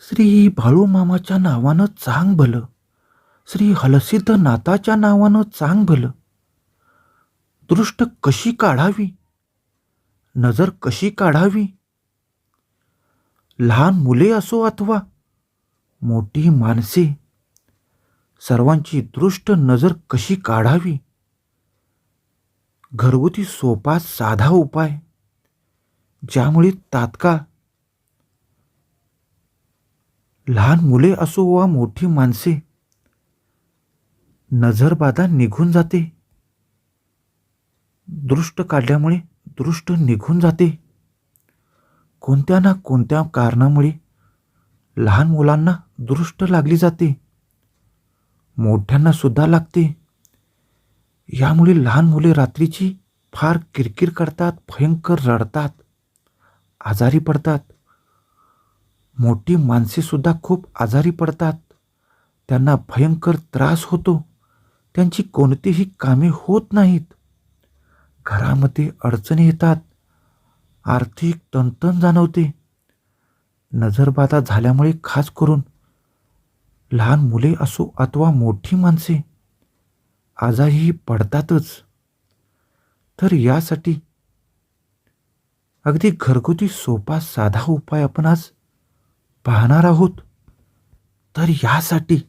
श्री बाळूमामाच्या नावानं चांग भलं, श्री हलसिद्ध नाथाच्या नावानं चांग भलं. दृष्ट कशी काढावी, नजर कशी काढावी. लहान मुले असो अथवा मोठी माणसे, सर्वांची दृष्ट नजर कशी काढावी. घरगुती सोपा साधा उपाय, ज्यामुळे तात्काळ लहान मुले असो वा मोठी माणसे, नजरबाधा निघून जाते. दृष्ट काढल्यामुळे दृष्ट निघून जाते. कोणत्या ना कोणत्या कारणामुळे लहान मुलांना दृष्ट लागली जाते, मोठ्यांना सुद्धा लागते. यामुळे लहान मुले रात्रीची फार किरकिर करतात, भयंकर रडतात, आजारी पडतात. मोठी माणसे सुद्धा खूप आजारी पडतात. त्यांना भयंकर त्रास होतो. त्यांची कोणतीही कामे होत नाहीत. घरामध्ये अडचणी येतात. आर्थिक तणतण जाणवते. नजरबाधा झाल्यामुळे खास करून लहान मुले असो अथवा मोठी माणसे आजारीही पडतातच. तर यासाठी अगदी घरगुती सोपा साधा उपाय आपण आज पाहणार आहोत. तर यासाठी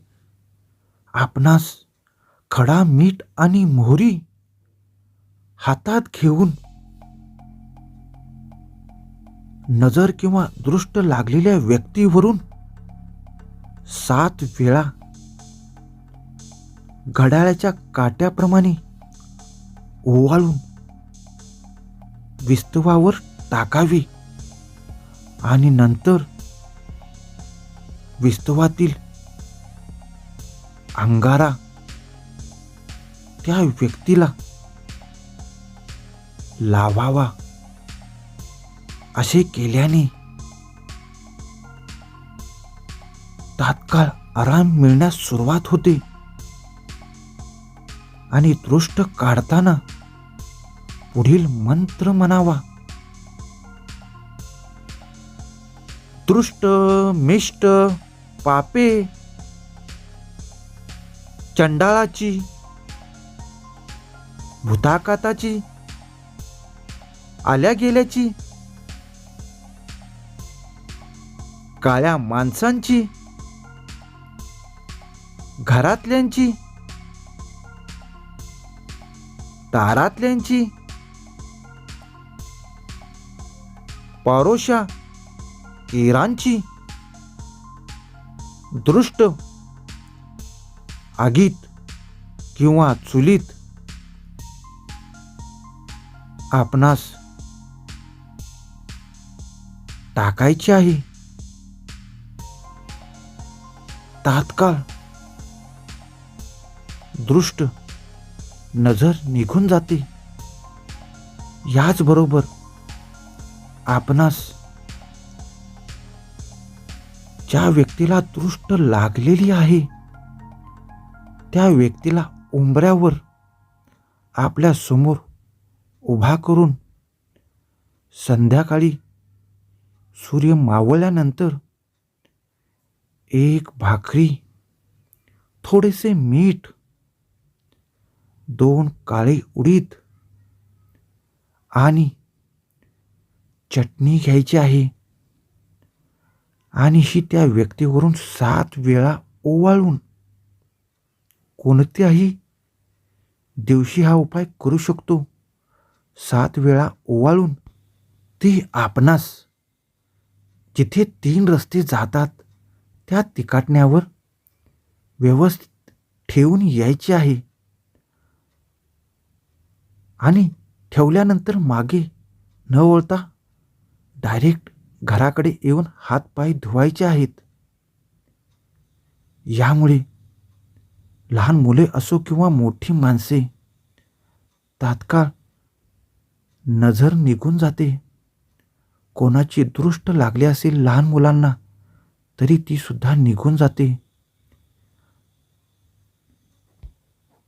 आपणास खडा मीठ आणि मोहरी हातात घेऊन नजर किंवा दृष्ट लागलेल्या व्यक्तीवरून 7 वेळा घड्याळाच्या काट्याप्रमाणे ओवाळून विस्तवावर टाकावी आणि नंतर विस्तवातील अंगारा त्या व्यक्तीला लावावा. असे केल्याने तात्काळ आराम मिळण्यास सुरुवात होते. आणि दृष्ट काढताना पुढील मंत्र म्हणावा. दृष्ट मिष्ट पापे चंडाळाची, भूताकाताची, आल्या गेल्याची, काळ्या माणसांची, घरातल्यांची, दारातल्यांची, पारोशा केरांची, दृष्ट आगीत किंवा चुलीत आपणास टाकायची आहे. तात्काळ दृष्ट नजर निघून जाते. याचबरोबर आपणास ज्या व्यक्तीला दृष्ट लागलेली आहे त्या व्यक्तीला उंबऱ्यावर आपल्या समोर उभा करून संध्याकाळी सूर्य मावळल्यानंतर 1 भाकरी, थोडेसे मीठ, 2 काळे उडीद आणि चटणी घ्यायची आहे आणि ही त्या व्यक्तीवरून 7 वेळा ओवाळून, कोणत्याही दिवशी हा उपाय करू शकतो. 7 वेळा ओवाळून ती आपणास जिथे 3 रस्ते जातात त्या तिकाटण्यावर व्यवस्थित ठेवून यायची आहे. आणि ठेवल्यानंतर मागे न वळता डायरेक्ट घराकडे येऊन हातपाय धुवायचे आहेत. यामुळे लहान मुले असो किंवा मोठी माणसे तात्काळ नजर निघून जाते. कोणाची दृष्ट लागली असेल लहान मुलांना तरी ती सुद्धा निघून जाते.